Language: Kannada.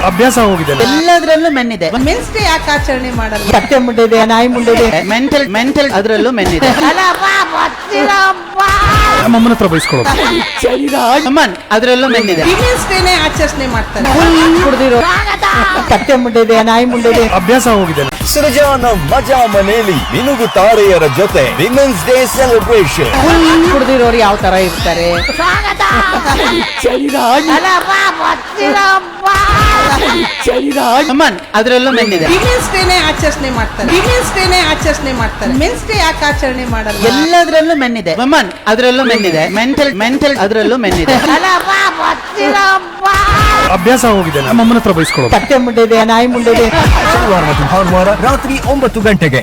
ಅಭ್ಯಾಸ ಹೋಗಿದೆ. ಎಲ್ಲದ್ರಲ್ಲೂ ಮೆನ್ ಇದೆ. ಮೆನ್ಸ್ ಡೇ ಯಾಕೆ ಆಚರಣೆ ಮಾಡಲ್ಲ? ಕತ್ತೆ ಮುಂಡೆ ಇದೆ, ನಾಯಿ ಮುಂಡೆ ಇದೆ. ಮೆಂಟಲ್ ಅದ್ರಲ್ಲೂ ಮೆನ್ ಇದೆ. ನಮ್ಮಮ್ಮನ ಹತ್ರ ಬಯಸ್ಕೊಳ್ಳೋದು. ಅಮ್ಮನ್ ಅದ್ರಲ್ಲೂ ಮೆನ್ ಇದೆ. ವಿಮೆನ್ಸ್ ಡೇನೇ ಆಚರಣೆ ಮಾಡ್ತಾರೆ. ಕುಡ್ದಿರೋ ಕತ್ತೆ ಮುಂಡೆ ಇದೆ, ನಾಯಿ ಮುಂಡೆ ಇದೆ. ಅಭ್ಯಾಸ ಹೋಗಿದೆ. ಸೃಜಾನ ಮಜಾ ಮನೆಯಲ್ಲಿ ಮಿನುಗು ತಾರೆಯರ ಜೊತೆ ವಿಮೆನ್ಸ್ ಡೇ ಸೆಲೆಬ್ರೇಷನ್. ಕುಡ್ದಿರೋರು ಯಾವ ತರ ಇರ್ತಾರೆ? ಅಮ್ಮನ್ ಅದ್ರಲ್ಲೂ ಮೆನ್ ಇದೆ. ವಿಮೆನ್ಸ್ ಡೇನೇ ಆಚರಣೆ ಮಾಡ್ತಾರೆ. ವಿಮೆನ್ಸ್ ಡೇನೇ ಆಚರಣೆ ಮಾಡ್ತಾರೆ. ಮೆನ್ಸ್ ಡೇ ಯಾಕೆ ಆಚರಣೆ ಮಾಡಲ್ಲ? ಎಲ್ಲದ್ರಲ್ಲೂ ಮೆನ್ ಇದೆ. ಅಮ್ಮನ್ ಅದ್ರಲ್ಲೂ ಮೆನ್ ಇದೆ. ಮೆಂಟಲ್ ಅದ್ರಲ್ಲೂ ಮೆನ್ ಇದೆ. ಅಭ್ಯಾಸ ಹೋಗಿದೆ. ನಮ್ಮಮ್ಮನ ಹತ್ರ ಬಯಸ್ಕೊಳ್ಳೋದು. ಕತ್ತೆ ಮುಂಡೆ ಇದೆ, ನಾಯಿ ಮುಂಡೆ ಇದೆ. ಶನಿವಾರ ಮತ್ತು ಭಾನುವಾರ ರಾತ್ರಿ 9 ಗಂಟೆಗೆ.